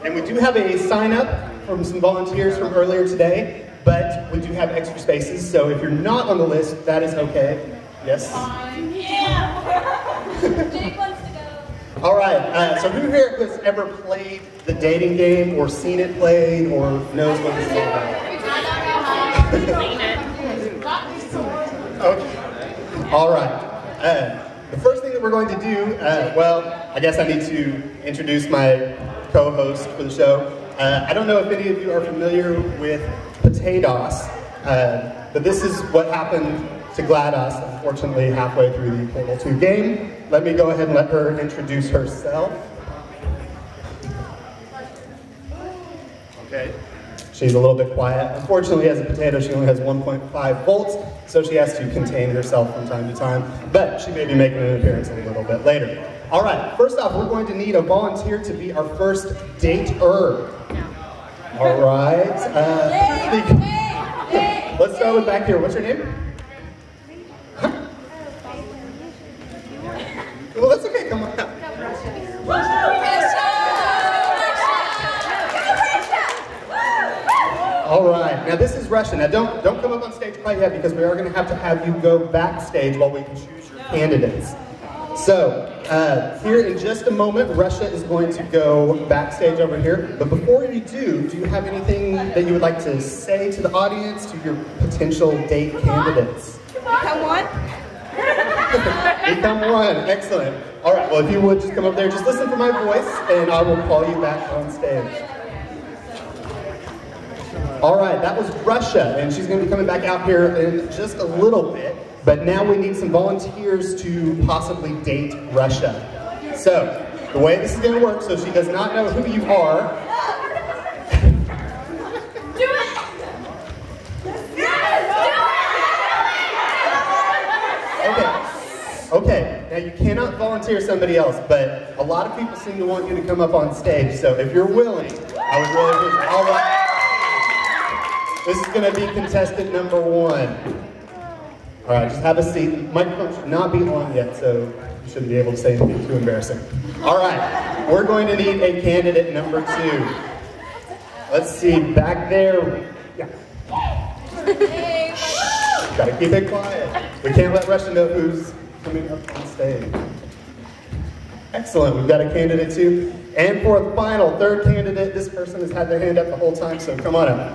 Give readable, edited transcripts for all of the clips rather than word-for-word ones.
And we do have a sign up from some volunteers from earlier today, but we do have extra spaces, so if you're not on the list, that is okay. Yes? Yeah! Jake wants to go. All right, so who here has ever played the dating game or seen it played or knows what this is all about? Okay. All right. The first thing that we're going to do, well, I guess I need to introduce my co-host for the show. I don't know if any of you are familiar with pt1, but this is what happened to GLaDOS, unfortunately, halfway through the Portal 2 game. Let me go ahead and let her introduce herself. Okay. She's a little bit quiet. Unfortunately, as a potato, she only has 1.5 volts, so she has to contain herself from time to time, but she may be making an appearance a little bit later. All right, first off, we're going to need a volunteer to be our first dater. All right. Let's start with back here. What's your name? Huh? Well, that's okay. Come on out. All right. Now this is Russia. Now don't come up on stage quite yet because we are going to have you go backstage while we choose your candidates. So here in just a moment, Russia is going to go backstage over here. But before you do you have anything that you would like to say to the audience, to your potential date candidates? Become one? Become one. Excellent. All right. Well, if you would just come up there, just listen for my voice, and I will call you back on stage. All right. That was Russia, and she's going to be coming back out here in just a little bit. But now we need some volunteers to possibly date Russia. So, the way this is going to work, so she does not know who you are. Do it! Okay, now you cannot volunteer somebody else, but a lot of people seem to want you to come up on stage, so if you're willing, I would really appreciate it. All right. This is going to be contestant number 1. All right, just have a seat. The microphone should not be on yet, so you shouldn't be able to say anything too embarrassing. All right, we're going to need a candidate number 2. Let's see, back there. Yeah. Shh, gotta keep it quiet. We can't let Russia know who's coming up on stage. Excellent, we've got a candidate 2. And for the final, 3rd candidate, this person has had their hand up the whole time, so come on up.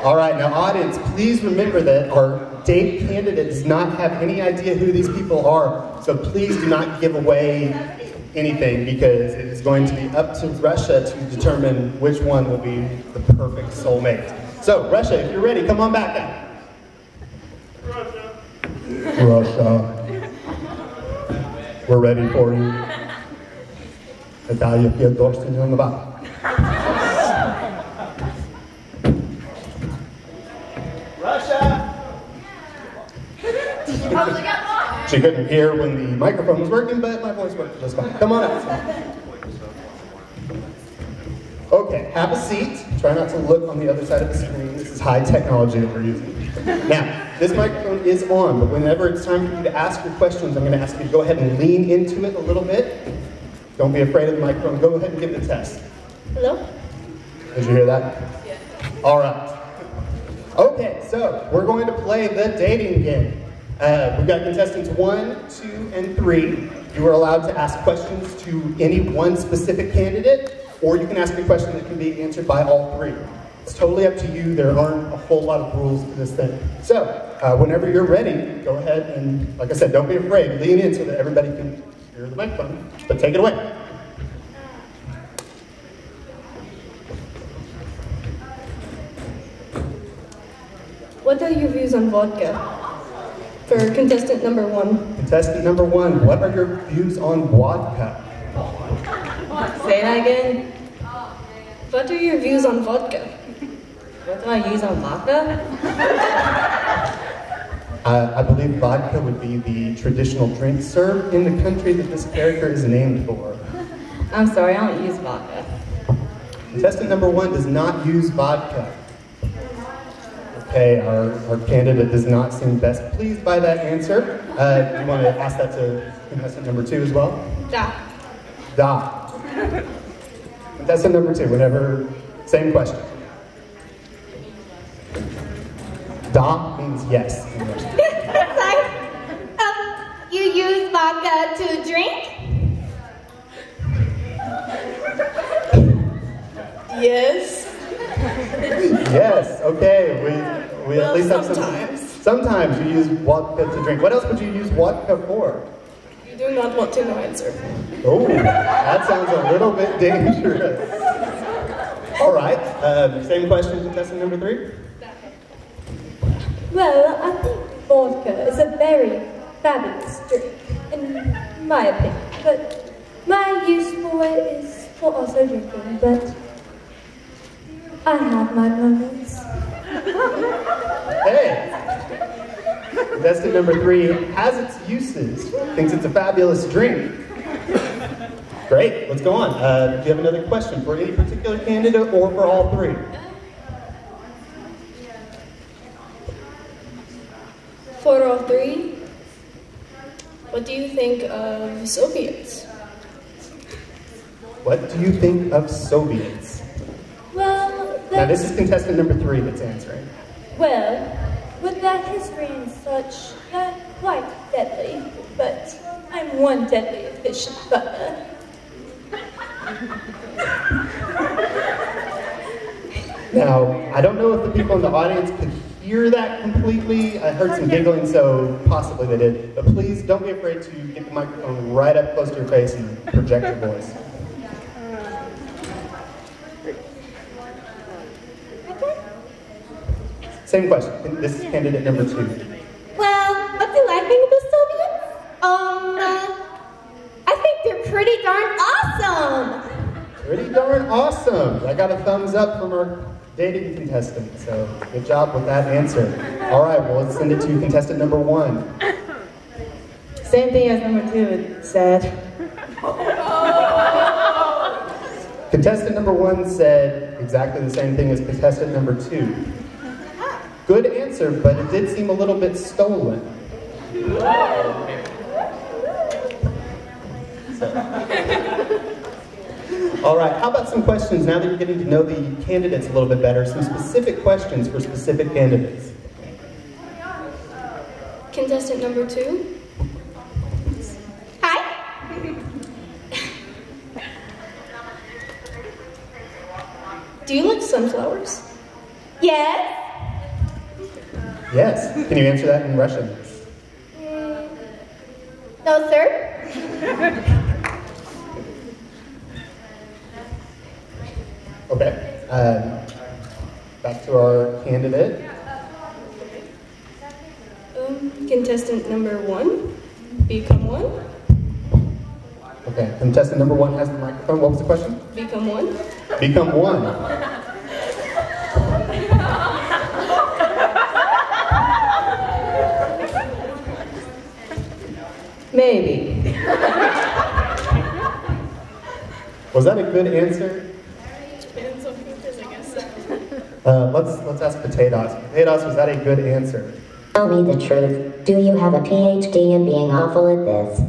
All right, now audience, please remember that our date candidate does not have any idea who these people are, so please do not give away anything because it is going to be up to Russia to determine which one will be the perfect soulmate. So, Russia, if you're ready, come on back up. Russia. We're ready for you. Natalia Fyodorstyn on the back. She couldn't hear when the microphone was working, but my voice worked just fine. Come on up. Okay, have a seat. Try not to look on the other side of the screen. This is high technology that we're using. Now, this microphone is on, but whenever it's time for you to ask your questions, I'm going to ask you to go ahead and lean into it a little bit. Don't be afraid of the microphone. Go ahead and give it a test. Hello? Did you hear that? Yeah. All right. Okay, so we're going to play the dating game. We've got contestants 1, 2, and 3. You are allowed to ask questions to any one specific candidate, or you can ask a question that can be answered by all 3. It's totally up to you. There aren't a whole lot of rules to this thing. So, whenever you're ready, go ahead and, like I said, don't be afraid. Lean in so that everybody can hear the microphone, but take it away. What are your views on vodka? For contestant number 1. Contestant number 1, what are your views on vodka? Say that again. What are your views on vodka? What do I use on vodka? I believe vodka would be the traditional drink served in the country that this character is named for. I'm sorry, I don't use vodka. Contestant number 1 does not use vodka. Okay, our candidate does not seem best pleased by that answer. You want to ask that to contestant number 2 as well? Da. Da. Contestant number 2, whatever, same question. Da means yes. Sorry. You use vodka to drink? Yes. Yes, okay, we Well, at least have sometimes. Sometimes you use vodka to drink. What else would you use vodka for? You do not want to know answer. Oh, that sounds a little bit dangerous. All right, same question, contestant number 3. Well, I think vodka is a very fabulous drink, in my opinion. But my use for it is for also drinking, but I have my moments. Hey, contestant number 3 has its uses, thinks it's a fabulous drink. Great, let's go on. Do you have another question for any particular candidate or for all 3? For all 3, what do you think of Soviets? What do you think of Soviets? Well, Now this is contestant number 3 that's answering. well, with their history and such, they're quite deadly, but I'm one deadly efficient butler. Now, I don't know if the people in the audience could hear that completely. I heard some giggling, so possibly they did. But please don't be afraid to get the microphone right up close to your face and project your voice. Same question. This is candidate number 2. Well, what do I think of the Soviets? I think they're pretty darn awesome. Pretty darn awesome. I got a thumbs up from our dating contestant, so good job with that answer. All right, well, let's send it to contestant number 1. Same thing as number 2 said. Contestant number 1 said exactly the same thing as contestant number 2. Good answer, but it did seem a little bit stolen. All right, how about some questions now that you're getting to know the candidates a little bit better, some specific questions for specific candidates. Contestant number 2. Hi. Do you like sunflowers? Yes. Yes, can you answer that in Russian? No, sir. Okay, back to our candidate. Contestant number 1. Become 1. Okay, contestant number 1 has the microphone. What was the question? Become 1. Become 1. Maybe. Was that a good answer? Depends on who it is, I guess. Let's ask Potatoes. Potatoes, was that a good answer? Tell me the truth. Do you have a PhD in being awful at this?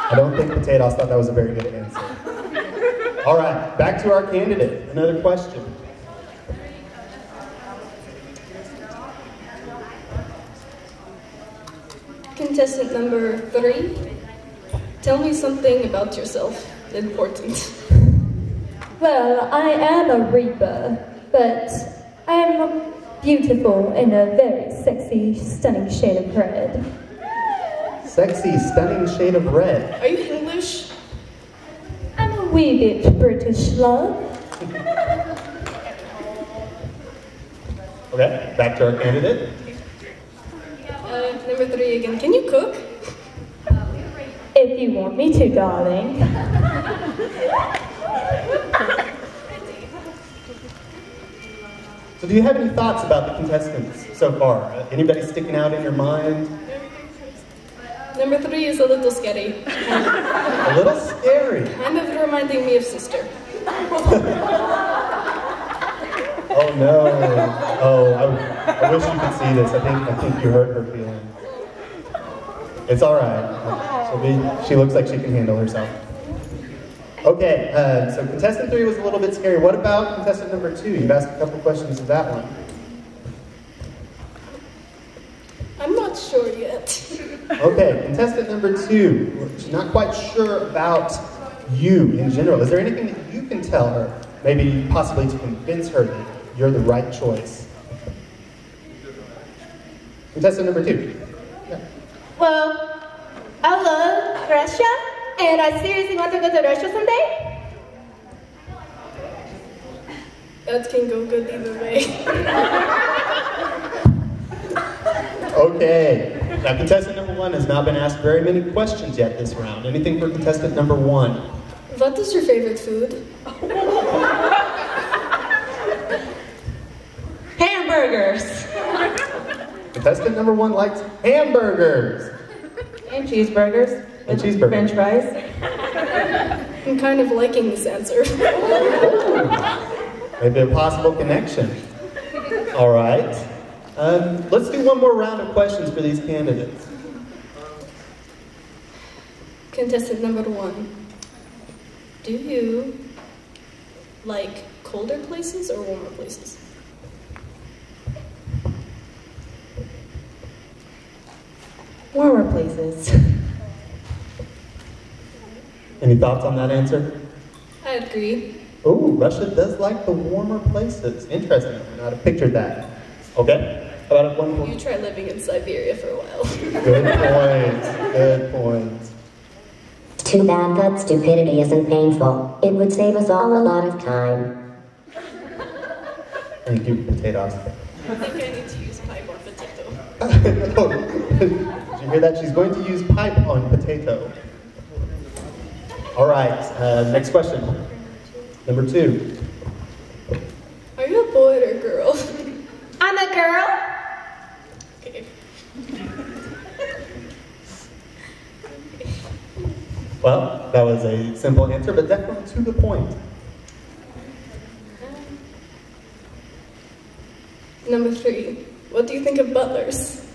I don't think Potatoes thought that was a very good answer. All right, back to our candidate. Another question. Contestant number 3. Tell me something about yourself. Important. Well, I am a reaper, but I am beautiful in a very sexy, stunning shade of red. Sexy, stunning shade of red. Are you English? I'm a wee bit British, love. Okay, back to our candidate. Number 3 again. Can you cook? If you want me to, darling. So do you have any thoughts about the contestants so far? Anybody sticking out in your mind? Number 3 is a little scary. A little scary. Kind of reminding me of sister. Oh no. Oh, I wish you could see this. I think you hurt her feelings. It's all right. She looks like she can handle herself. Okay, so contestant 3 was a little bit scary. What about contestant number 2? You've asked a couple questions of that one. I'm not sure yet. Okay, contestant number 2. She's not quite sure about you in general. Is there anything that you can tell her, maybe possibly to convince her that you're the right choice? Contestant number 2. Yeah. Well, I love Russia, and I seriously want to go to Russia someday. That can go good either way. Okay. Now, contestant number 1 has not been asked very many questions yet this round. Anything for contestant number 1? What is your favorite food? Hamburgers. Contestant number 1 likes hamburgers. And cheeseburgers. And cheeseburgers. French fries. I'm kind of liking this answer. Maybe a possible connection. All right. Let's do one more round of questions for these candidates. Contestant number 1. Do you like colder places or warmer places? Warmer places. Any thoughts on that answer? I agree. Oh, Russia does like the warmer places. Interesting. I would not have pictured that. Okay. How about one more? You try living in Siberia for a while. Good point. Good point. Too bad that stupidity isn't painful. It would save us all a lot of time. Thank you, potatoes. I think I need to use pipe or potato. Did you hear that? She's going to use pipe on potato. All right, next question. Number 2. Are you a boy or a girl? I'm a girl. Okay. Well, that was a simple answer, but definitely to the point. Number 3. What do you think of butlers?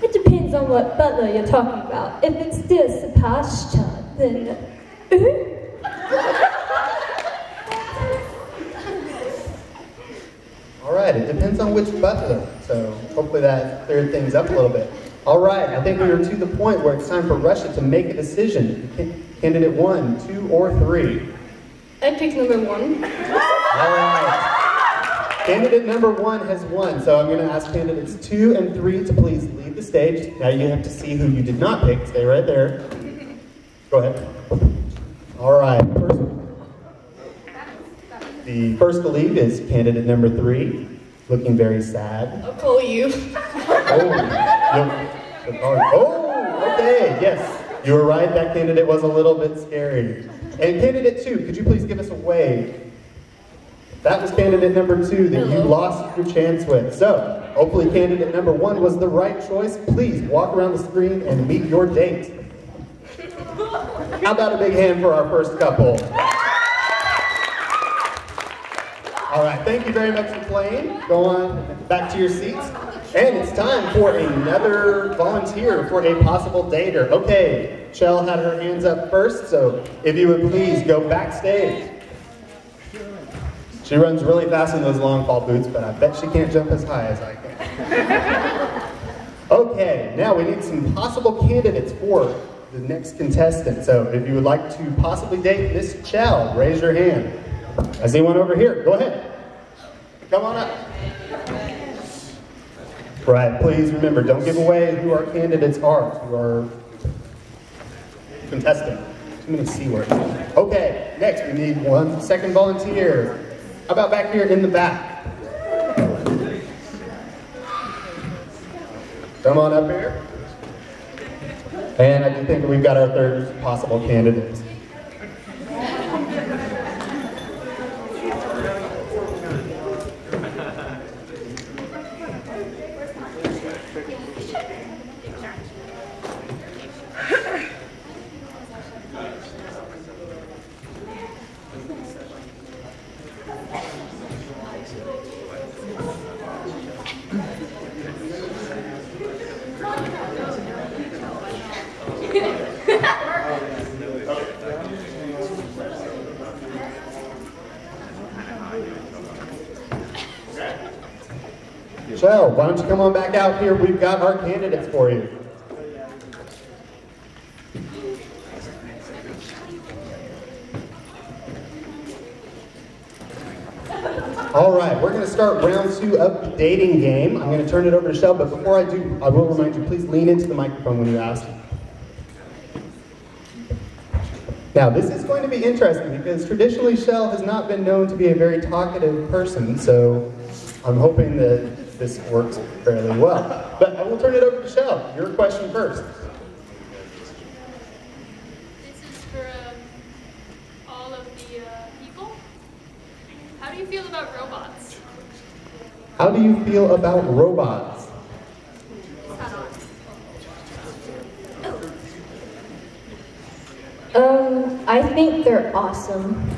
It depends on what butler you're talking about. If it's still Sebastian, then... All right, it depends on which butler, so hopefully that cleared things up a little bit. All right, I think we are to the point where it's time for Russia to make a decision. Candidate 1, 2, or 3. I picked number 1. All right. Candidate number 1 has won, so I'm going to ask candidates 2 and 3 to please leave the stage. Now you have to see who you did not pick. Stay right there. Go ahead. All right. The first to leave is candidate number 3, looking very sad. I'll call you. Oh, okay, yes. You were right, that candidate was a little bit scary. And candidate 2, could you please give us a wave? That was candidate number 2 that you lost your chance with. So, hopefully candidate number 1 was the right choice. Please walk around the screen and meet your date. How about a big hand for our first couple? All right, thank you very much for playing. Go on back to your seats. And it's time for another volunteer for a possible dater. Okay, Chell had her hands up first, so if you would please go backstage. She runs really fast in those long fall boots, but I bet she can't jump as high as I can. Okay, now we need some possible candidates for the next contestant. So if you would like to possibly date Miss Chell, raise your hand. I see one over here. Go ahead. Come on up. Right, please remember, don't give away who our candidates are, who are contesting. Too many C words. Okay, next we need one second volunteer. How about back here in the back? Come on up here. And I do think that we've got our third possible candidate. Michelle, why don't you come on back out here? We've got our candidates for you. All right, we're going to start round 2 of the dating game. I'm going to turn it over to Shell, but before I do, I will remind you, please lean into the microphone when you ask. Now, this is going to be interesting because traditionally Shell has not been known to be a very talkative person, so I'm hoping that this works fairly well. But I will turn it over to Shell. Your question first. This is for all of the people. How do you feel about robots? How do you feel about robots? I think they're awesome.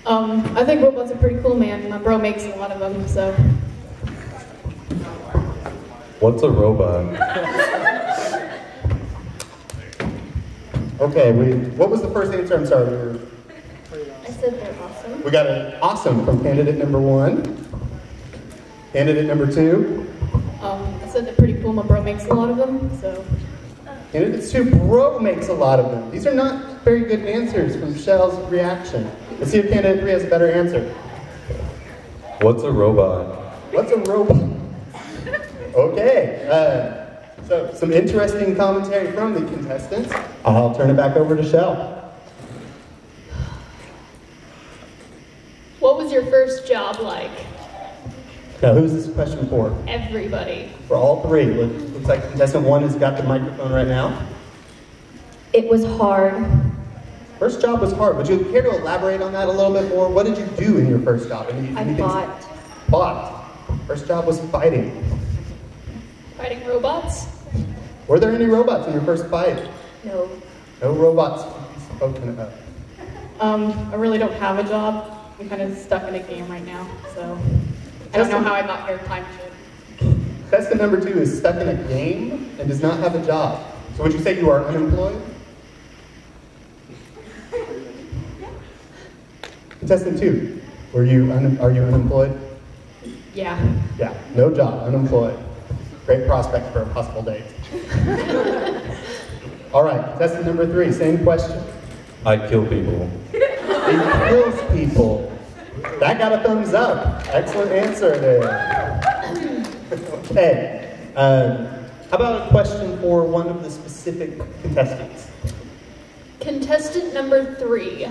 I think robots are pretty cool, man. My bro makes a lot of them, so. What's a robot? Okay, what was the first answer? I'm sorry. I said they're awesome. We got an awesome from candidate number 1. Candidate number 2. I said they're pretty cool. My bro makes a lot of them, so. Candidate 2, bro makes a lot of them. These are not very good answers from Shell's reaction. Let's see if candidate 3 has a better answer. What's a robot? What's a robot? Okay, so some interesting commentary from the contestants. I'll turn it back over to Shell. What was your first job like? Now, who's this question for? Everybody. For all 3. Looks like contestant 1 has got the microphone right now. It was hard. First job was hard. Would you care to elaborate on that a little bit more? What did you do in your first job? I fought. Fought. First job was fighting. Fighting robots? Were there any robots in your first fight? No. No robots to be spoken about. I really don't have a job. I'm kind of stuck in a game right now, so. I don't know how I got here. Time shit. Contestant number 2 is stuck in a game and does not have a job. So would you say you are unemployed? Contestant 2, are you unemployed? Yeah. Yeah, no job, unemployed. Great prospect for a possible date. All right, contestant number 3, same question. I kill people. He kills people. That got a thumbs up. Excellent answer there. Okay, how about a question for one of the specific contestants? Contestant number 3.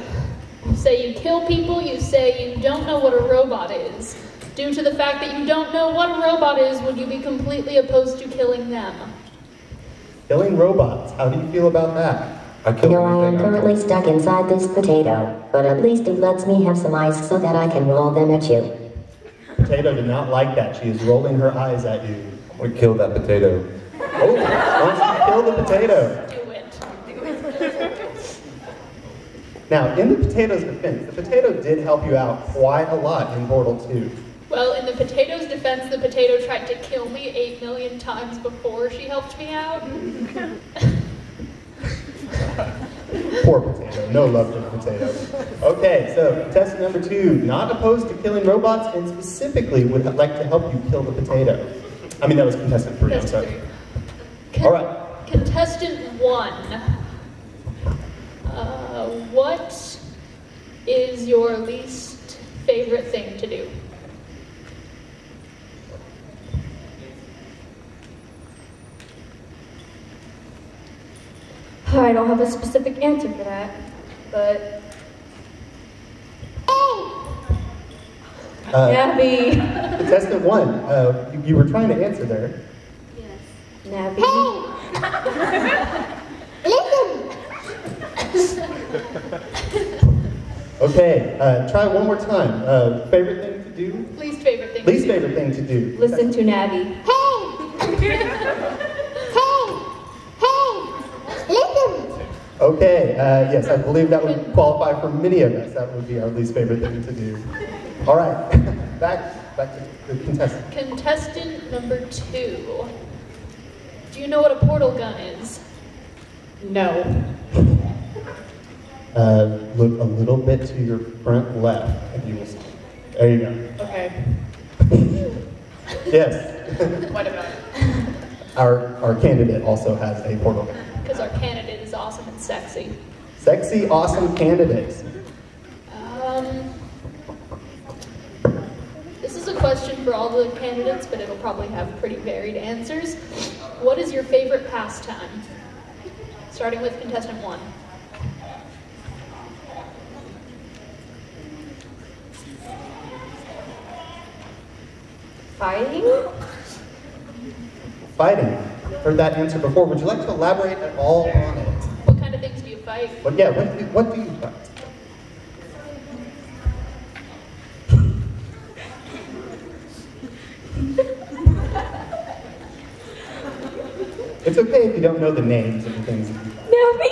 You say you kill people, you say you don't know what a robot is. Due to the fact that you don't know what a robot is, would you be completely opposed to killing them? Killing robots, how do you feel about that? I kill No, I am anything. currently stuck inside this potato, but at least it lets me have some ice so that I can roll them at you. Potato did not like that. She is rolling her eyes at you. I would kill that potato. Oh, wants to kill the potato. Do it. Now, in the potato's defense, the potato did help you out quite a lot in Portal 2. Well, in the potato's defense, the potato tried to kill me 8 million times before she helped me out. Poor potato. No love for the potato. Okay, so contestant number 2, not opposed to killing robots and specifically would like to help you kill the potato. I mean, that was contestant 3, I'm sorry. All right. Contestant 1. What is your least favorite thing to do? I don't have a specific answer for that, but. Nabby. Contestant 1, you were trying to answer there. Nabby. Okay, try one more time. Favorite thing to do? Least favorite thing Least to do? favorite thing to do. Listen to Nabby. Okay, yes, I believe that would qualify for many of us. That would be our least favorite thing to do. All right, back to the contestant. Contestant number 2. Do Do you know what a portal gun is? No. Look a little bit to your front left, and you will see. There you go. Okay. Yes. What about it? Our candidate also has a portal gun. Because our candidate is awesome and sexy. Sexy, awesome candidates. This is a question for all the candidates, but it'll probably have pretty varied answers. What is your favorite pastime? Starting with contestant 1. Fighting? Fighting. Heard that answer before. Would you like to elaborate at all on it? What kind of things do you fight? But yeah, what do you fight? It's okay if you don't know the names of the things that you fight. No, me!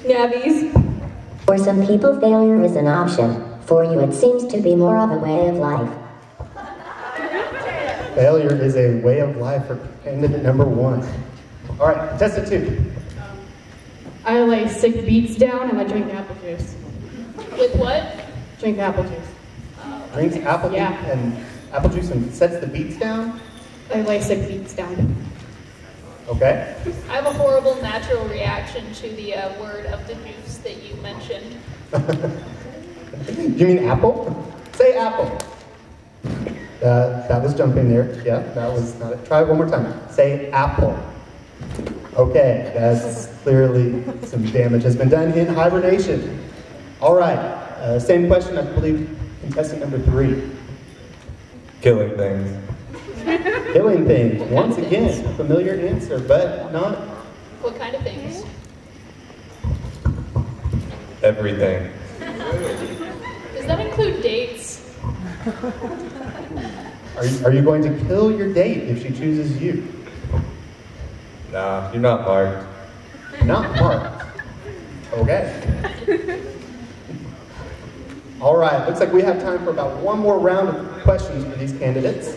Nabbies. For some people, failure is an option. For you, it seems to be more of a way of life. Failure is a way of life for candidate number 1. All right, contestant 2. I lay sick beets down and I drink apple juice. With what? Drink apple juice. Drinks apple Yeah. juice and apple juice and sets the beets down. I lay sick beets down. Okay. I have a horrible natural reaction to the word of the juice that you mentioned. You mean apple? Say apple. That was jumping there. Yeah, that was not it. Try it one more time. Say apple. Okay, that's clearly some damage has been done in hibernation. All right, same question, I believe, contestant number 3. Killing things. Killing things. Once again, a familiar answer, but not. What kind of things? Everything. Does that include dates? Are you going to kill your date if she chooses you? Nah, you're not marked. Not marked. Okay. All right, looks like we have time for about one more round of questions for these candidates.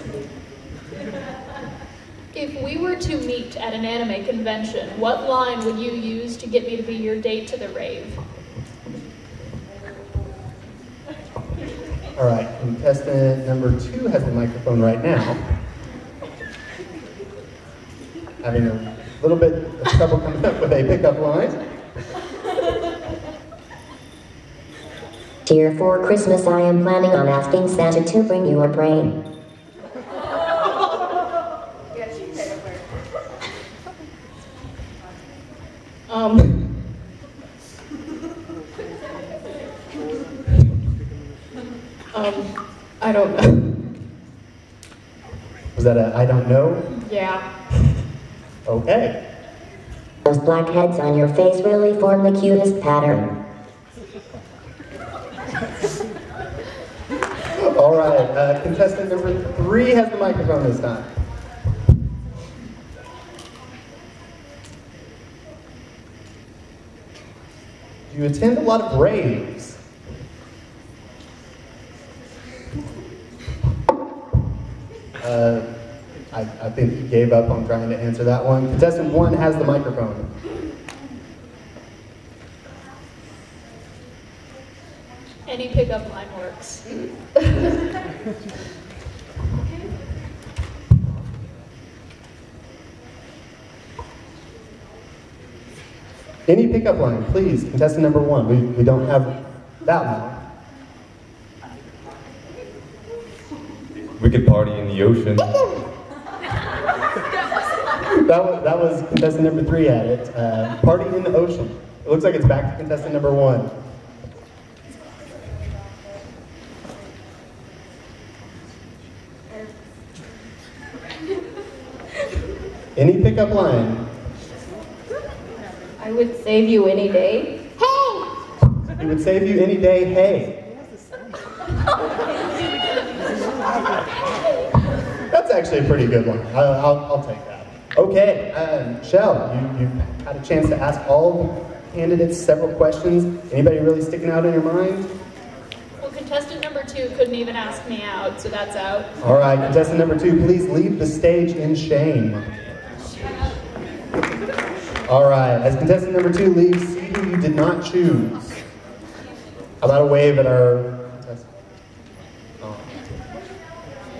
If we were to meet at an anime convention, what line would you use to get me to be your date to the rave? All right, contestant number 2 has the microphone right now. Having a little bit of trouble coming up with a pickup line. Dear, for Christmas I am planning on asking Santa to bring you a brain. I don't know. Was that a I don't know? Yeah. Okay. Those black heads on your face really form the cutest pattern. All right, contestant number 3 has the microphone this time. Do you attend a lot of raves? I think he gave up on trying to answer that one. Contestant 1 has the microphone. Any pickup line works. Any pickup line, please. Contestant number 1. We don't have that one. We could party in the ocean. That was contestant number 3 at it. Party in the ocean. It looks like it's back to contestant number 1. Any pickup line? I would save you any day. He would save you any day, hey. That's actually a pretty good one. I'll take that. Okay, Shell, you've had a chance to ask all the candidates several questions. Anybody really sticking out in your mind? Well, Contestant number 2 couldn't even ask me out, so that's out. All right, contestant number 2, please leave the stage in shame. All right, as contestant number 2 leaves, see who you did not choose. How about a wave at our contestant? Oh.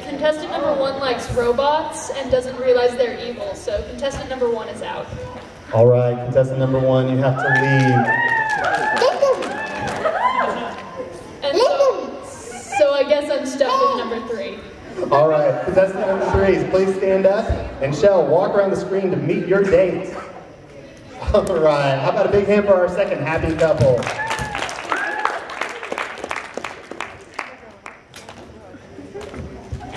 Contestant number 1 likes robots and doesn't realize they're evil, so contestant number 1 is out. All right, contestant number 1, you have to leave. And so I guess I'm stuck with number 3. All right, contestant number 3, please stand up and Shell, walk around the screen to meet your date. All right, how about a big hand for our second happy couple?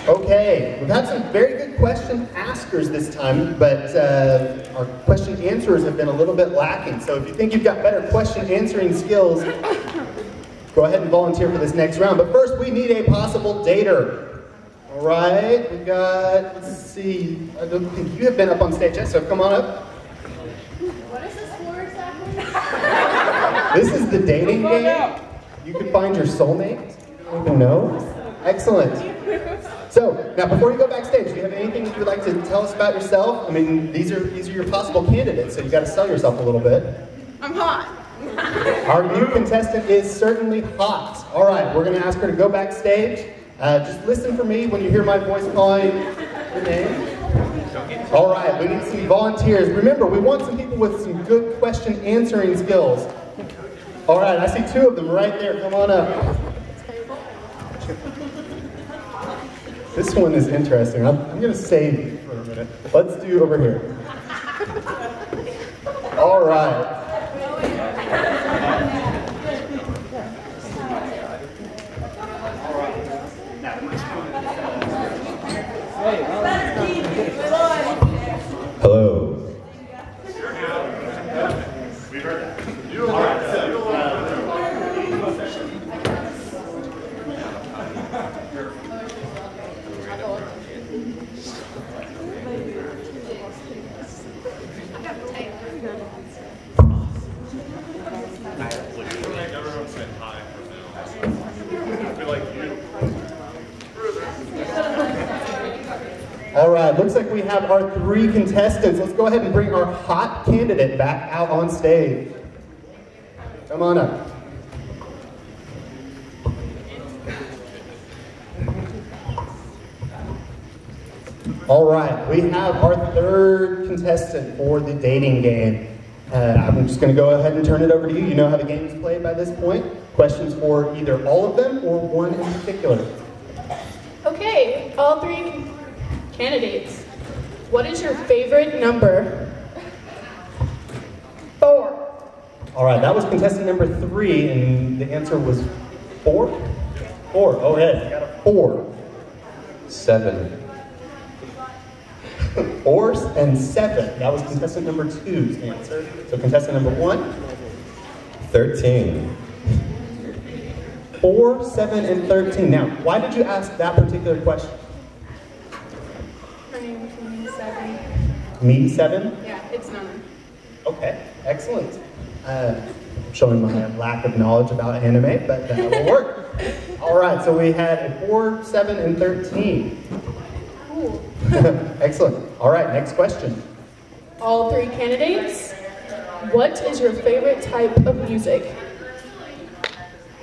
Okay, we've had some very good question askers this time, but our question answerers have been a little bit lacking. So if you think you've got better question answering skills, go ahead and volunteer for this next round. But first, we need a possible dater. All right, we got, let's see, I don't think you have been up on stage yet, so come on up. What is this for exactly? This is the dating game. You can find your soulmate. You don't even know. Excellent. So, now before you go backstage, do you have anything that you would like to tell us about yourself? I mean, these are your possible candidates, so you got to sell yourself a little bit. I'm hot. Our new contestant is certainly hot. All right, we're going to ask her to go backstage. Just listen for me when you hear my voice calling your name. All right, we need some volunteers. Remember, we want some people with some good question answering skills. All right, I see 2 of them right there. Come on up. This one is interesting. I'm going to save you for a minute. Let's do over here. All right. Hello. We've heard that. All right, looks like we have our 3 contestants. Let's go ahead and bring our hot candidate back out on stage. Come on up. All right, we have our 3rd contestant for the dating game. I'm just going to go ahead and turn it over to you. You know how the game is played by this point. Questions for either all of them or one in particular. Okay, all 3 candidates. What is your favorite number? 4. All right, that was contestant number 3, and the answer was 4? 4, oh yeah, you got a 4. 7. 4 and 7, that was contestant number 2's answer. So contestant number 1? 13. 4, 7, and 13. Now, why did you ask that particular question? Her name is Me7. Me, 7? Yeah, it's none. Okay, excellent. Showing my lack of knowledge about anime, but that will work. All right, so we had a 4, 7, and 13. Cool. Excellent. All right, next question. All 3 candidates. What is your favorite type of music?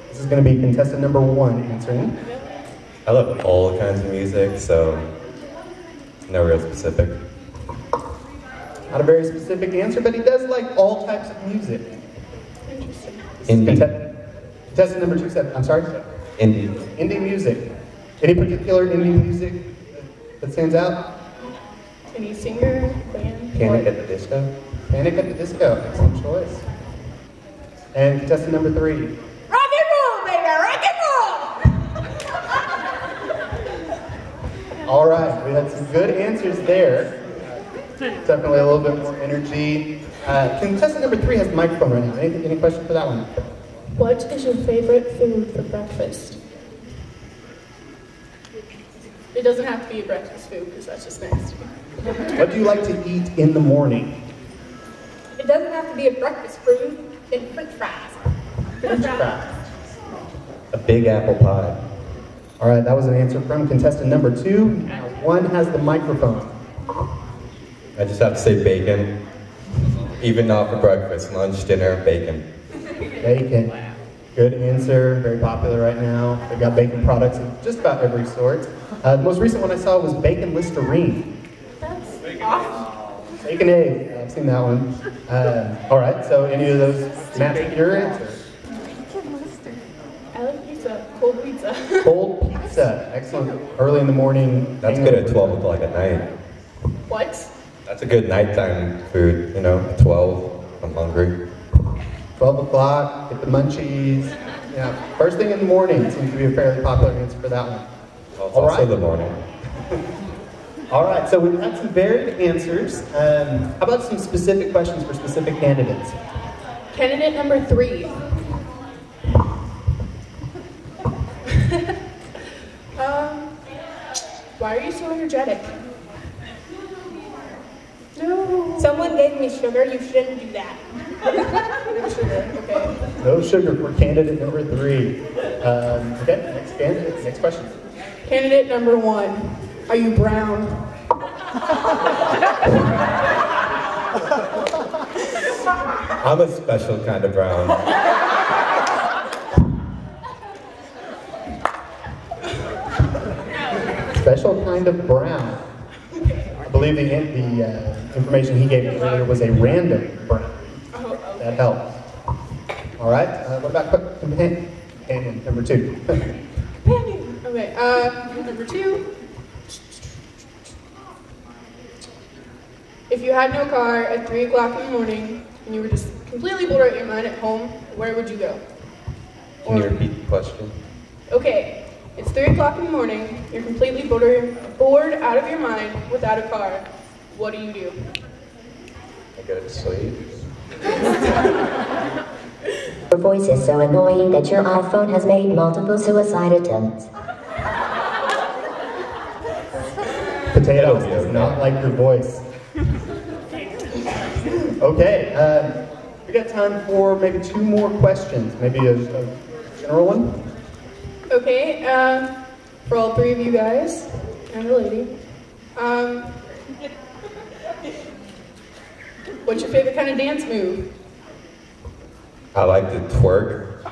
This is going to be contestant number 1 answering. I love all kinds of music, so no real specific. Not a very specific answer, but he does like all types of music. Interesting. Indie. Contestant number 2 said, I'm sorry? Indie. Indie music. Any particular indie music that stands out? Any singer, band? Panic at the Disco. Panic at the Disco. Excellent choice. And contestant number 3. Rock and roll, baby, rock and roll! All right, we had some good answers there. Definitely a little bit more energy. Contestant number 3 has the microphone right now. Any question for that one? What is your favorite food for breakfast? It doesn't have to be a breakfast food because that's just nasty. What do you like to eat in the morning? It doesn't have to be a breakfast food. It's French fries. French fries. A big apple pie. All right, that was an answer from contestant number 2. Now one has the microphone. I just have to say bacon. Even not for breakfast, lunch, dinner, bacon. Bacon. Good answer, very popular right now. They've got bacon products of just about every sort. The most recent one I saw was bacon Listerine. That's awesome. Bacon egg, I've seen that one. All right, so any of those match your answer? I like pizza. Cold pizza. Cold pizza, excellent. Early in the morning. That's good at 12 o'clock at night. What? That's a good nighttime food, 12, I'm hungry. 12 o'clock, get the munchies. Yeah, first thing in the morning seems to be a fairly popular answer for that one. Well, it's All also right. the morning. All right, so we've had some varied answers. How about some specific questions for specific candidates? Candidate number 3. Why are you so energetic? No. Someone gave me sugar, you shouldn't do that. No sugar. Okay. No sugar for candidate number 3. Okay, next candidate, next question. Candidate number 1. Are you brown? I'm a special kind of brown. Special kind of brown. I believe the information he gave me earlier was a random brown. That helps. All right, what about companion number 2? Okay, number 2. If you had no car at 3 o'clock in the morning and you were just completely bored out of your mind at home, where would you go? Can you repeat the question? Okay, it's 3 o'clock in the morning, you're completely bored out of your mind without a car. What do? I go to sleep. Your voice is so annoying that your iPhone has made multiple suicide attempts. Potatoes does not like your voice. Okay, we got time for maybe 2 more questions. Maybe a general one? Okay, for all 3 of you guys, and the lady, what's your favorite kind of dance move? I like to twerk.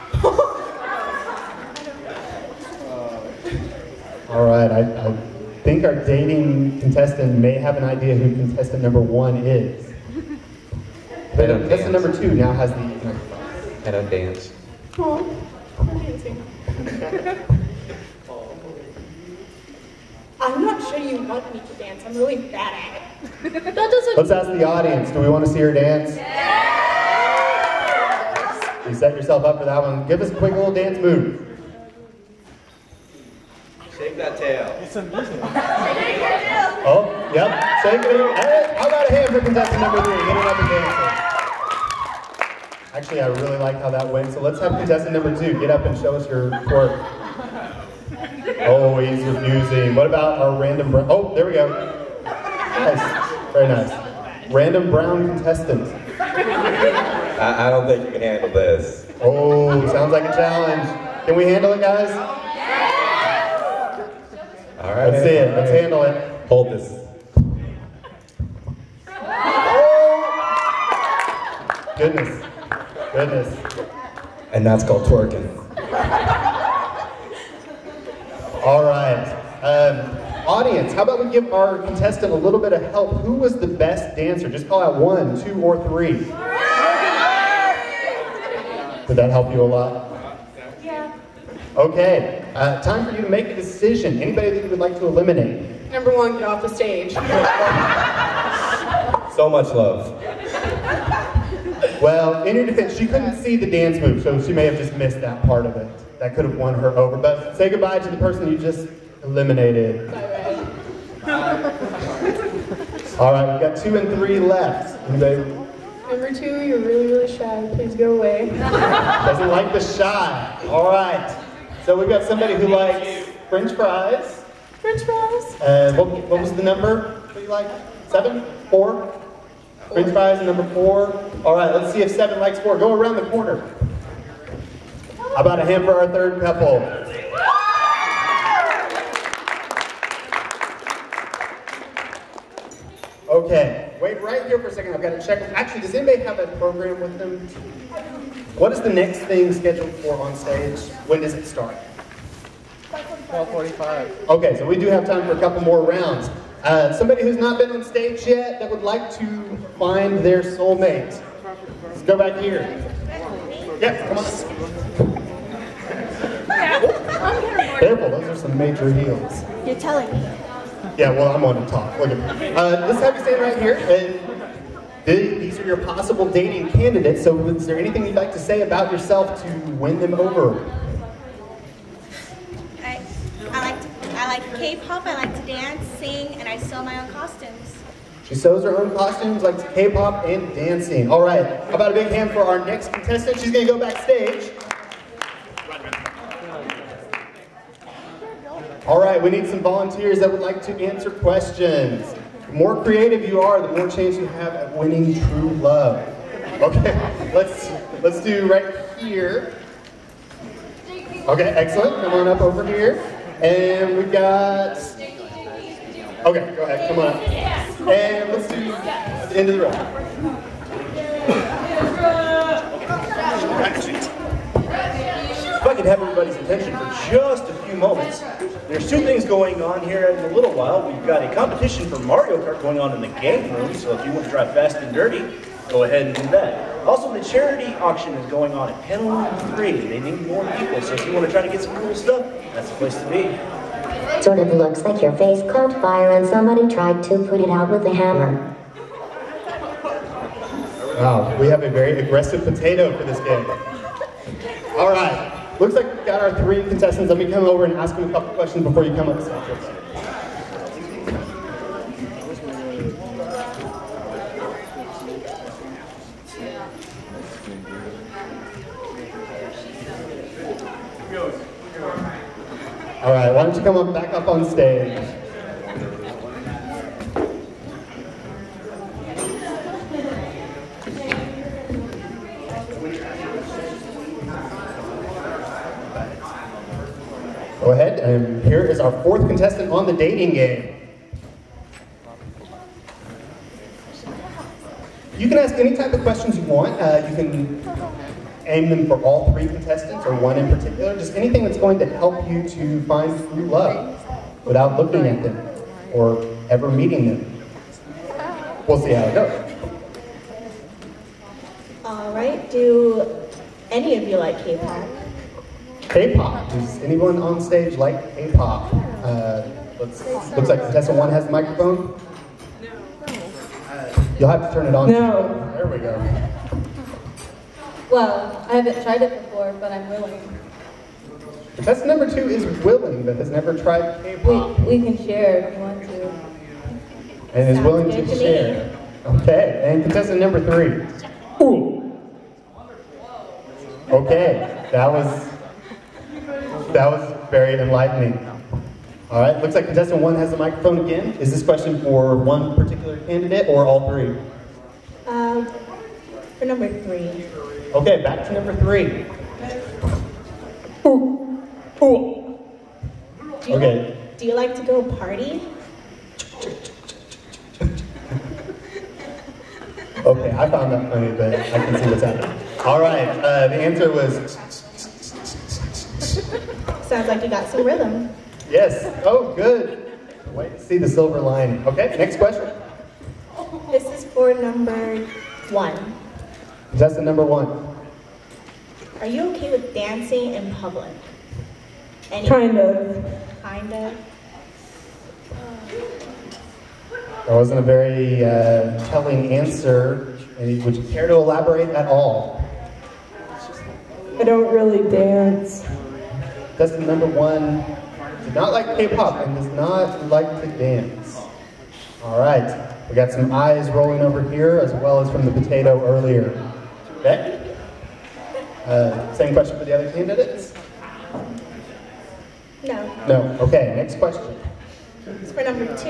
All right, I think our dating contestant may have an idea who contestant number 1 is. But don't contestant dance. number 2 now has the... I don't dance. Oh, I'm dancing. I'm not sure you want me to dance, I'm really bad at it. That doesn't... Let's ask the audience, do we want to see her dance? You set yourself up for that one. Give us a quick little dance move. Shake that tail. Oh, yep, shake it. Hey, how about a hand for contestant number 3? Get it up and dancing. Actually, I really like how that went, so let's have contestant number 2 get up and show us your twerk. Oh, he's refusing. What about our random brown? Oh, there we go. Nice, very nice. Random brown contestant. I don't think you can handle this. Oh, sounds like a challenge. Can we handle it, guys? All right. Let's see it. Let's handle it. Hold this. Oh! Goodness. Goodness. And that's called twerking. All right. Audience, how about we give our contestant a little bit of help? Who was the best dancer? Just call out 1, 2, or 3. Did that help you a lot? Yeah. Okay. Time for you to make a decision. Anybody that you would like to eliminate? Number 1, get off the stage. So much love. Well, in your defense, she couldn't see the dance move, so she may have just missed that part of it. That could have won her over. But say goodbye to the person you just eliminated. All right, we've got 2 and 3 left. Anybody Number 2, you're really, really shy. Please go away. doesn't like the shy? All right. So we've got somebody who likes French fries. French fries? What was the number that you like? 7? 4? French fries, number 4. All right, let's see if 7 likes 4. Go around the corner. How about a hand for our third couple? Okay, wait right here for a second. I've got to check. Actually, does anybody have a program with them? What is the next thing scheduled for on stage? When does it start? 12:45. Okay, so we do have time for a couple more rounds. Somebody who's not been on stage yet that would like to find their soulmate. Let's go back here. Yeah, come on. Careful, those are some major heels. You're telling me. Yeah, well, I'm on to talk. Look at me. Let's have you stand right here. And these are your possible dating candidates. So is there anything you'd like to say about yourself to win them over? I like K-pop, I like to dance, sing, and I sew my own costumes. She sews her own costumes, likes K-pop and dancing. All right, how about a big hand for our next contestant? She's going to go backstage. All right, we need some volunteers that would like to answer questions. The more creative you are, the more chance you have at winning true love. Okay, let's do right here. Okay, excellent. Come on up over here. And we've got... Okay, go ahead, come on up. And let's do the end of the row. If I could have everybody's attention for just a few moments. There's two things going on here in a little while. We've got a competition for Mario Kart going on in the game room, so if you want to drive fast and dirty, go ahead and do that. Also, the charity auction is going on at panel 3. They need more people, so if you want to try to get some cool stuff, that's the place to be. Sort of looks like your face caught fire and somebody tried to put it out with a hammer. Wow, we have a very aggressive potato for this game. All right, looks like we've got our 3 contestants. Let me come over and ask them a couple questions before you come up. All right, why don't you come up, back up on stage? Go ahead, and here is our 4th contestant on the dating game. You can ask any type of questions you want. You can aim them for all 3 contestants or one in particular. Just anything that's going to help you to find true love without looking at them or ever meeting them. We'll see how it goes. All right, do any of you like K-pop? K-pop. Does anyone on stage like K-pop? Looks like contestant 1 has the microphone. You'll have to turn it on. No. There we go. Well, I haven't tried it before, but I'm willing. Contestant number 2 is willing, but has never tried K-pop. We can share if you want to. And is Sounds willing good to to me. share. Okay, and contestant number 3. Ooh. Okay, that was very enlightening. All right, looks like contestant 1 has the microphone again. Is this question for one particular candidate or all 3? For number 3. Okay, back to number 3. Ooh. Ooh. Okay. Do you like to go party? Okay, I found that funny, but I can see what's happening. All right, the answer was... Sounds like you got some rhythm. Yes. Oh, good. Wait to see the silver lining. Okay, next question. This is for number 1. Contestant number 1. Are you okay with dancing in public? Kind of. Kind of. That wasn't a very telling answer. Would you care to elaborate at all? I don't really dance. Contestant number 1 did not like K-pop and does not like to dance. All right, we got some eyes rolling over here as well as from the potato earlier. Okay? Same question for the other candidates? No. No. Okay, next question. It's for number 2.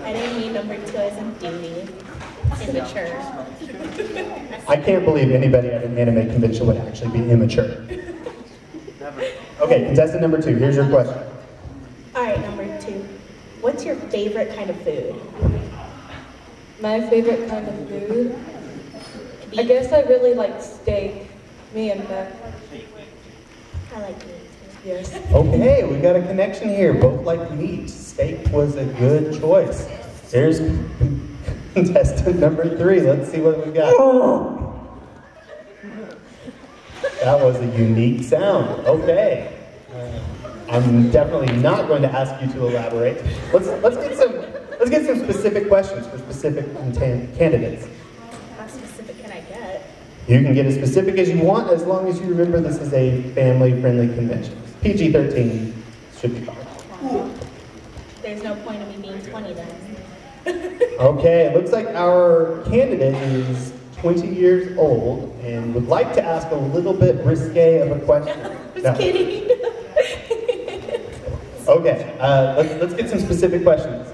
I didn't mean number 2 as in duty. Immature. I can't believe anybody at an anime convention would actually be immature. Okay, contestant number 2, here's your question. All right, number 2. What's your favorite kind of food? My favorite kind of food? I guess I really like steak. Me and Beth. I like meat. Yes. Okay, we got a connection here. Both like meat. Steak was a good choice. Here's contestant number 3. Let's see what we got. That was a unique sound. Okay. I'm definitely not going to ask you to elaborate. Let's get some specific questions for specific candidates. How specific can I get? You can get as specific as you want, as long as you remember this is a family-friendly convention. PG-13 should be fine. There's no point in me being 20 then. Okay, it looks like our candidate is 20 years old and would like to ask a little bit risque of a question. Just kidding. Okay, let's get some specific questions.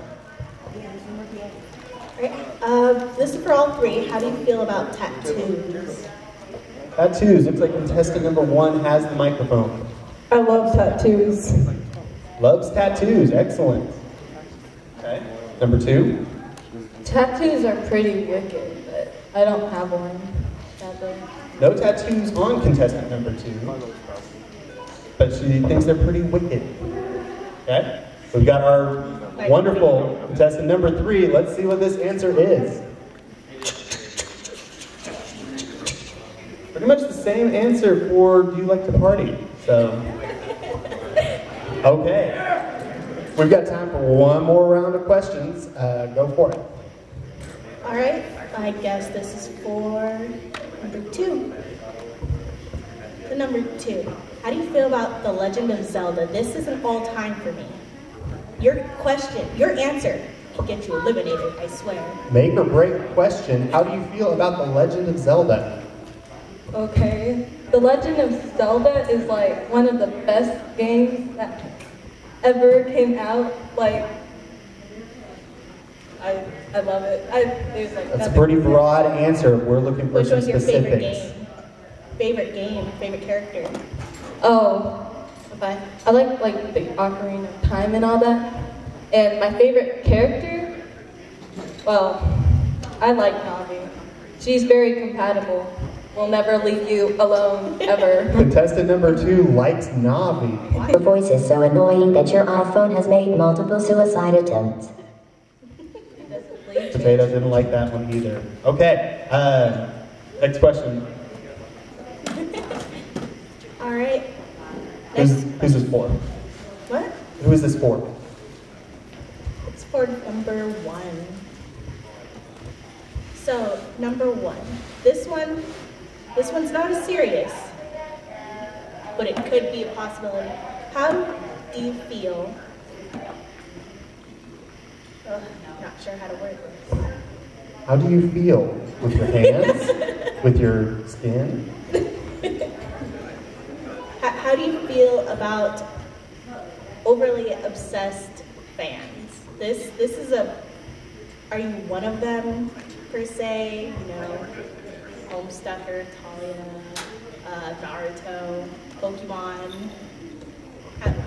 Alright, this is for all 3. How do you feel about tattoos? Tattoos. Looks like contestant number 1 has the microphone. I love tattoos. Loves tattoos. Excellent. Okay. Number 2. Tattoos are pretty wicked, but I don't have one. Sadly. No tattoos on contestant number 2, but she thinks they're pretty wicked. Okay. We've got our wonderful contestant number 3. Let's see what this answer is. Pretty much the same answer for do you like to party? So, okay. We've got time for one more round of questions. Go for it. Alright, I guess this is for number 2. The number 2. How do you feel about The Legend of Zelda? This is an all-time for me. Your answer can get you eliminated, I swear. Make or break question. How do you feel about The Legend of Zelda? Okay. The Legend of Zelda is like one of the best games that ever came out. Like, I love it. There's like That's a pretty broad answer. We're looking for Which some was your specifics. favorite game? Favorite character? Oh, okay. I like the Ocarina of Time and all that. And my favorite character, well, I like Navi. She's very compatible. Will never leave you alone, ever. Contestant number 2 likes Navi. Your voice is so annoying that your iPhone has made multiple suicide attempts. Potato didn't like that one either. Okay, next question. All right. Who's this for? What? Who is this for? It's for number 1. So, number 1. This one's not as serious, but it could be a possibility. How do you feel? Not sure how to word this. How do you feel? With your hands? With your skin? How do you feel about overly obsessed fans? This is are you one of them, per se? You know, Homestucker, Talia, Naruto, Pokemon.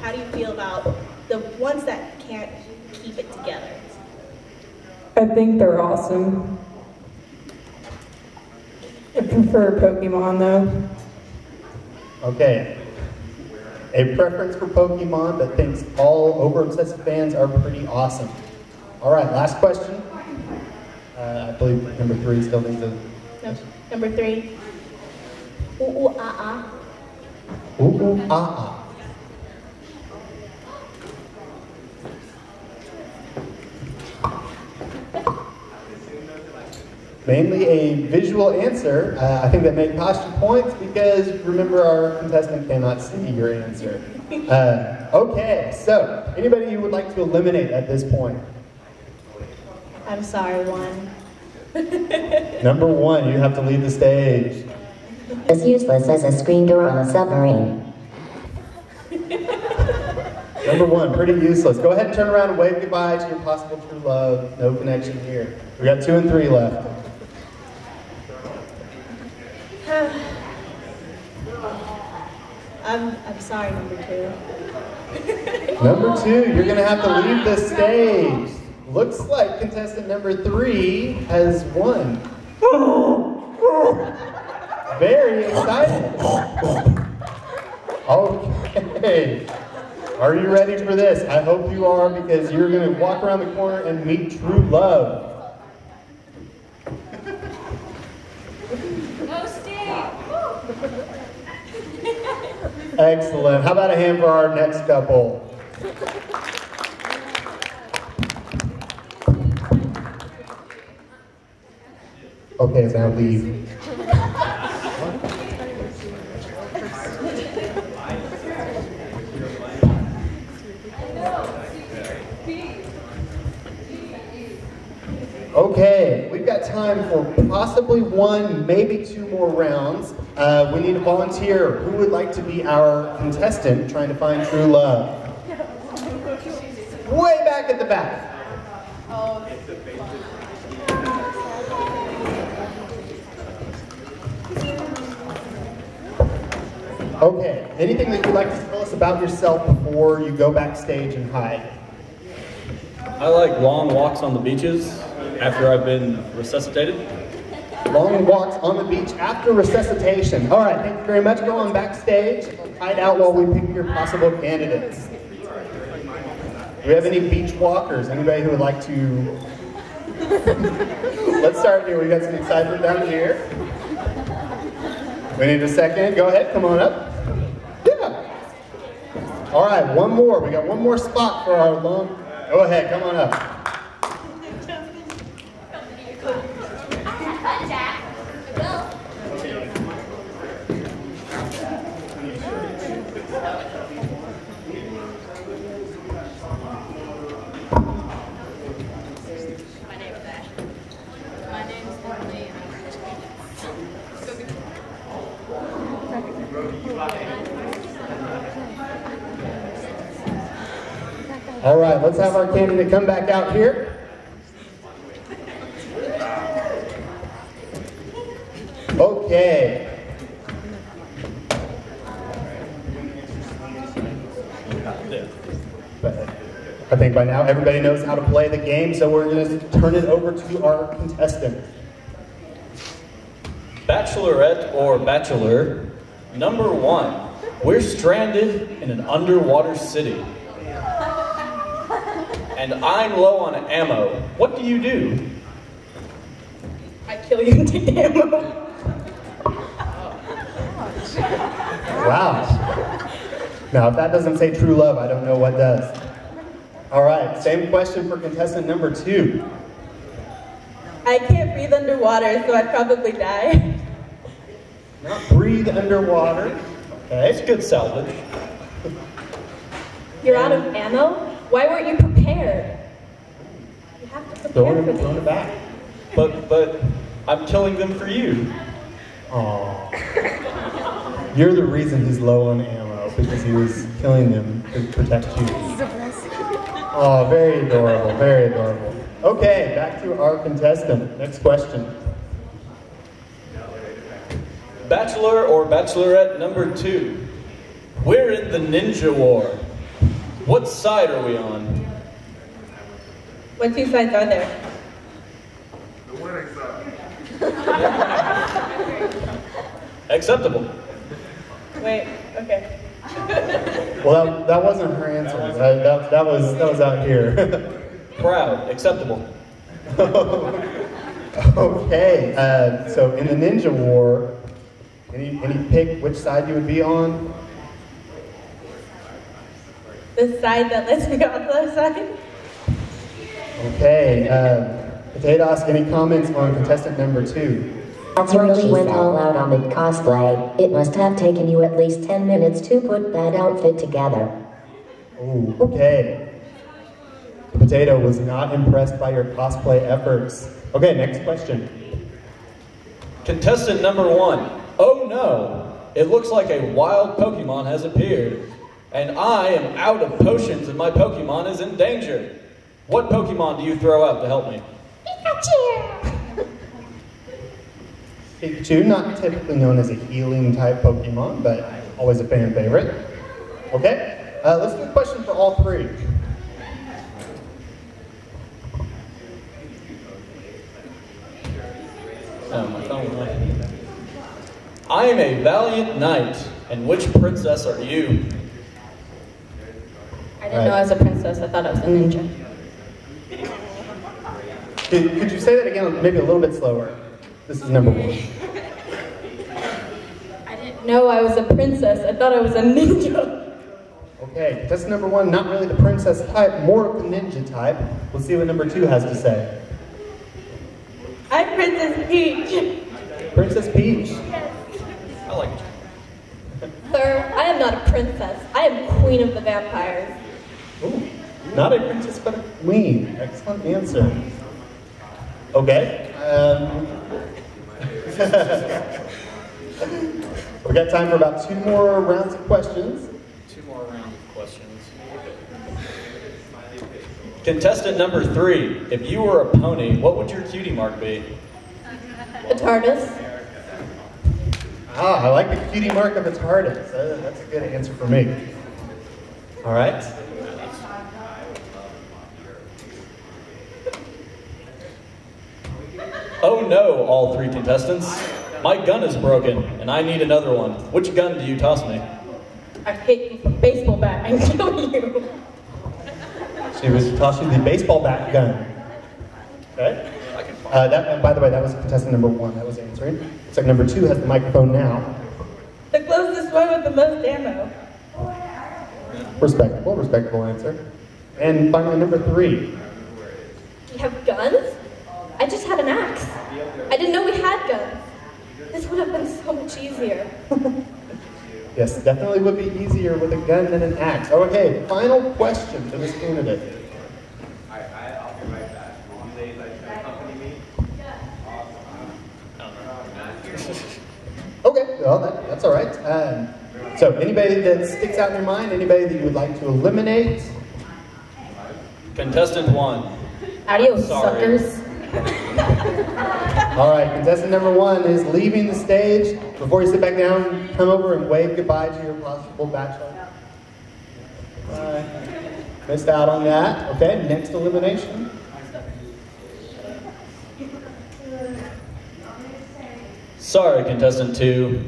How do you feel about the ones that can't keep it together? I think they're awesome. I prefer Pokemon though. Okay. A preference for Pokemon that thinks all over-obsessive fans are pretty awesome. All right, last question. I believe number 3 still thinks of... No. Number 3. Ooh, ooh, ah, ah. Ooh, ooh, ah, ah. Mainly a visual answer. I think that may cost you points because remember our contestant cannot see your answer. Okay, so anybody you would like to eliminate at this point? I'm sorry, 1. Number 1, you have to leave the stage. As useless as a screen door on a submarine. Number 1, pretty useless. Go ahead and turn around and wave goodbye to your possible true love. No connection here. We got 2 and 3 left. I'm sorry, number 2. Number 2, you're gonna have to leave the stage. Looks like contestant number 3 has won. Very excited. Okay. Are you ready for this? I hope you are, because you're gonna walk around the corner and meet true love. No, Steve. Excellent. How about a hand for our next couple? Okay, now leave. Okay, we've got time for possibly 1, maybe 2 more rounds. We need a volunteer. Who would like to be our contestant trying to find true love? Way back at the back. Okay, anything that you'd like to tell us about yourself before you go backstage and hide? I like long walks on the beaches after I've been resuscitated. Long walks on the beach after resuscitation. All right, thank you very much. Go on backstage, hide out while we pick your possible candidates. Do we have any beach walkers? Anybody who would like to? Let's start here. We got some excitement down here. We need a second. Go ahead, come on up. Yeah. All right, one more. We got one more spot for our long. Go ahead, come on up. All right, let's have our candidate come back out here. Okay. I think by now everybody knows how to play the game, so we're going to turn it over to our contestant. Bachelorette or bachelor, number 1. We're stranded in an underwater city. And I'm low on ammo. What do you do? I kill you and take the ammo. Wow. Now, if that doesn't say true love, I don't know what does. All right, same question for contestant number 2. I can't breathe underwater, so I'd probably die. Not breathe underwater. Okay. It's good salvage. You're out of ammo? Why weren't you prepared? You have to prepare for Throwing it back. But I'm killing them for you. Aww. You're the reason he's low on ammo, because he was killing them to protect you. Oh, very adorable, very adorable. Okay, back to our contestant. Next question. Bachelor or bachelorette number 2. We're in the ninja war. What side are we on? What 2 sides are there? The winning side. Acceptable. Wait, okay. Well, that wasn't her answer. That was out here. Proud. Acceptable. Okay, so in the ninja war, any pick which side you would be on? The side that lets me off the other side? Okay, Potatoes, any comments on contestant number 2? You really went all out on the cosplay. It must have taken you at least 10 minutes to put that outfit together. Ooh, okay. Potato was not impressed by your cosplay efforts. Okay, next question. Contestant number 1. Oh no! It looks like a wild Pokemon has appeared. And I am out of potions and my Pokemon is in danger. What Pokemon do you throw out to help me? Pikachu! Pikachu, not typically known as a healing type Pokemon, but always a fan favorite. Okay, let's do a question for all three. My phone went. I am a valiant knight, and which princess are you? I didn't know I was a princess. I thought I was a ninja. Could you say that again, maybe a little bit slower? This is number one. I didn't know I was a princess. I thought I was a ninja. Okay, that's number one, not really the princess type, more of the ninja type. Let's see what number two has to say. I'm Princess Peach. Princess Peach. I like it. Sir, I am not a princess. I am queen of the vampires. Ooh, not a princess, but a queen. Excellent answer. Okay. We got time for about 2 more rounds of questions. 2 more rounds of questions. Contestant number 3. If you were a pony, what would your cutie mark be? A TARDIS. Ah, I like the cutie mark of a TARDIS. That's a good answer for me. All right. Oh no, all 3 contestants. My gun is broken, and I need another one. Which gun do you toss me? I hate you from baseball bat. I kill you. She was tossing the baseball bat gun. Okay. By the way, that was contestant number 1 that was answering. Looks like number 2 has the microphone now. The closest one with the most ammo. Respectable answer. And finally, number 3. We have guns? I just had an axe. I didn't know we had guns. This would have been so much easier. Yes, definitely would be easier with a gun than an axe. Okay, final question for this candidate. I'll be right back. Will you guys accompany me? Okay, well, that's all right. So anybody that sticks out in your mind, anybody that you would like to eliminate? Contestant 1. Adios, Sorry. suckers. All right, contestant number 1 is leaving the stage. Before you sit back down, come over and wave goodbye to your possible bachelor. Missed out on that. Okay, next elimination. Sorry, contestant 2.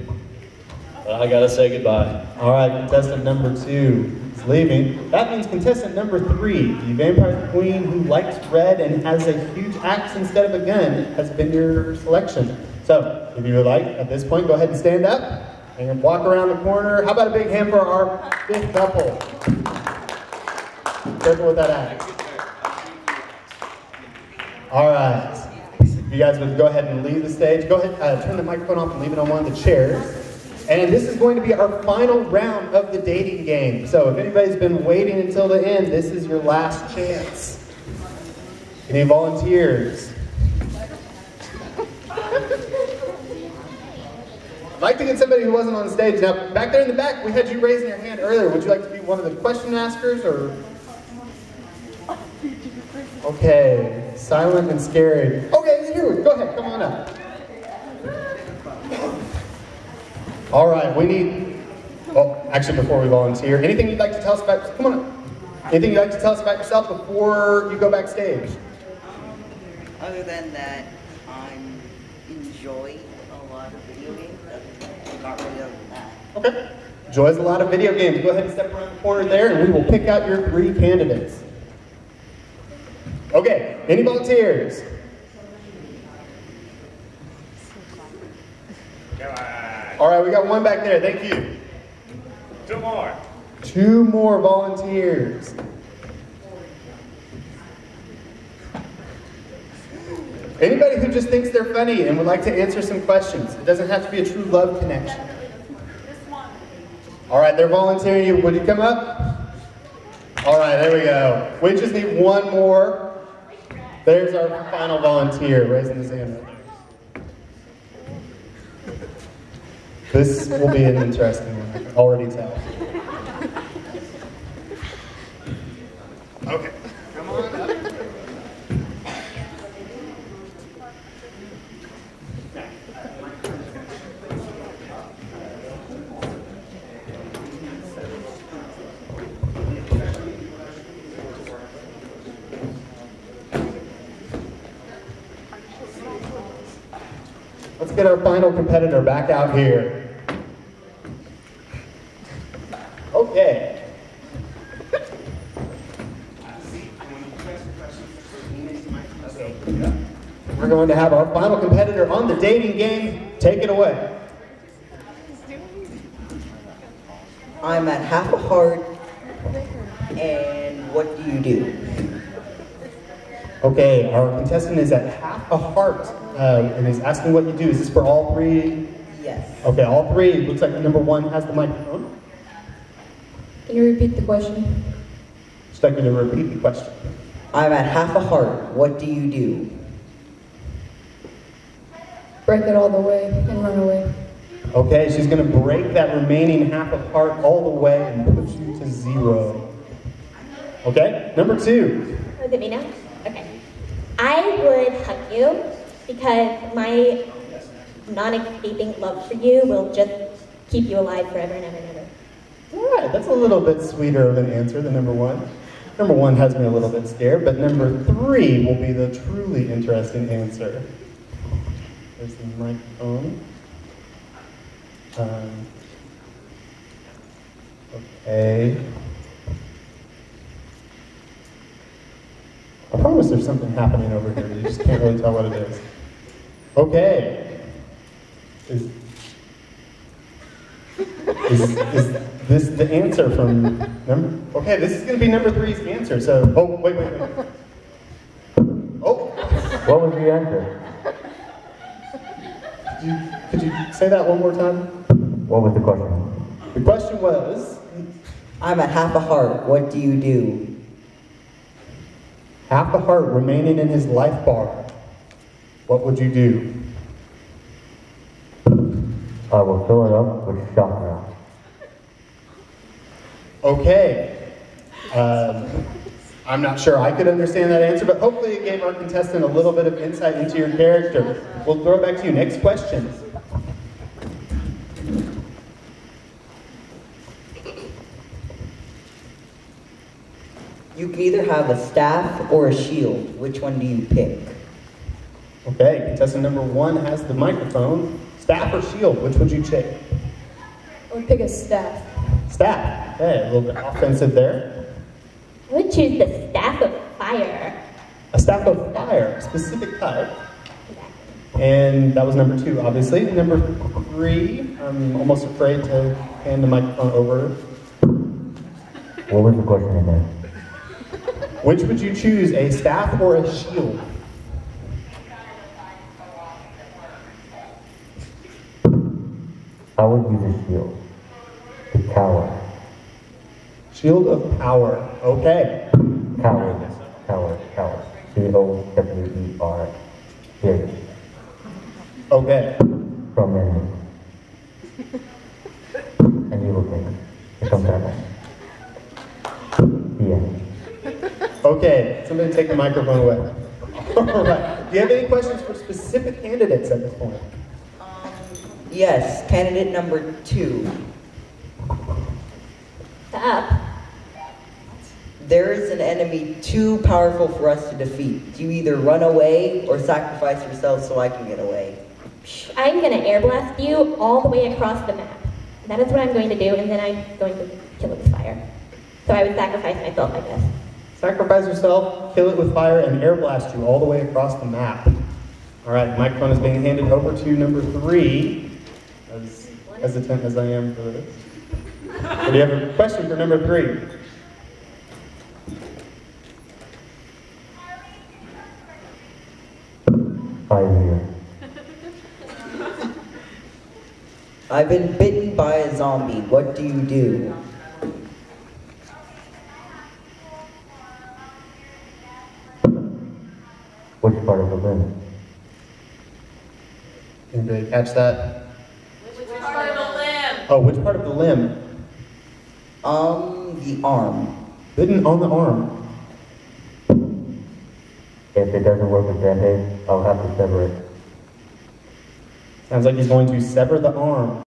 But I gotta say goodbye. All right, contestant number 2 is leaving. That means contestant number 3, the vampire queen who likes red and has a huge axe instead of a gun, has been your selection. So, if you would like, at this point, go ahead and stand up and walk around the corner. How about a big hand for our 5th couple? Careful with that axe. All right. You guys would go ahead and leave the stage. Go ahead, turn the microphone off and leave it on one of the chairs. And this is going to be our final round of the dating game. So if anybody's been waiting until the end, this is your last chance. Any volunteers? I'd like to get somebody who wasn't on stage. Now, back there in the back, we had you raising your hand earlier. Would you like to be one of the question askers, or? Okay, silent and scary. Okay, here, go ahead, come on up. All right, we need, well, actually before we volunteer, anything you'd like to tell us about, come on up. Anything you'd like to tell us about yourself before you go backstage? Other than that, I enjoy a lot of video games. Not really other than that. Okay. Enjoys a lot of video games. Go ahead and step around the corner there and we will pick out your 3 candidates. Okay, any volunteers? All right, we got one back there. Thank you. 2 more. 2 more volunteers. Anybody who just thinks they're funny and would like to answer some questions. It doesn't have to be a true love connection. All right, they're volunteering you. Would you come up? All right, there we go. We just need 1 more. There's our final volunteer raising his hand right there. This will be an interesting one, I can already tell. Okay, come on up. get our final competitor back out here. Okay. We're going to have our final competitor on the dating game. Take it away. I'm at half a heart, and what do you do? Okay, our contestant is at half a heart and is asking what you do. Is this for all three? Yes. Okay, all three. Looks like number one has the microphone. Can you repeat the question? Just like you to repeat the question. I'm at half a heart. What do you do? Break it all the way and run away. Okay, she's going to break that remaining half a heart all the way and put you to 0. Okay, number 2. Oh, is it me now? Okay. I would hug you because my non-escaping love for you will just keep you alive forever and ever and ever. All right, that's a little bit sweeter of an answer than number 1. Number 1 has me a little bit scared, but number 3 will be the truly interesting answer. There's the microphone. Okay. I promise there's something happening over here. You just can't really tell what it is. Okay. Is this the answer from number? Okay, this is going to be number 3's answer. So, oh, wait. Oh. What was the answer? Could you say that one more time? What was the question? The question was, I'm at half a heart. What do you do? Half a heart remaining in his life bar. What would you do? I will fill it up with chakra. Okay. I'm not sure I could understand that answer, but hopefully it gave our contestant a little bit of insight into your character. We'll throw it back to you. Next question. You can either have a staff or a shield. Which one do you pick? Okay, contestant number 1 has the microphone. Staff or shield, which would you take? I would pick a staff. Staff. Okay, a little bit offensive there. I would choose the staff of fire. A staff of fire, specific type. And that was number 2, obviously. Number 3, I'm almost afraid to hand the microphone over. What was the question again? Which would you choose, a staff or a shield? I would use a shield. The tower. Shield of power. Okay. Tower. C-O-W-E-R. Period. Okay. From enemies. And evil things. From Batman. The end. Okay, somebody take the microphone away. All right. Do you have any questions for specific candidates at this point? Yes, candidate number 2. Stop. There is an enemy too powerful for us to defeat. You either run away or sacrifice yourself so I can get away. I'm going to air blast you all the way across the map. That is what I'm going to do, and then I'm going to kill it with fire. So I would sacrifice myself, I guess. Sacrifice yourself, kill it with fire, and air blast you all the way across the map. All right, the microphone is being handed over to number 3. As hesitant as I am for this. So do you have a question for number 3? I've been bitten by a zombie. What do you do? Which part of the limb? Anybody catch that? Which part of the limb? Oh, which part of the limb? The arm. Bitten on the arm. If it doesn't work with Band-Aid, I'll have to sever it. Sounds like he's going to sever the arm.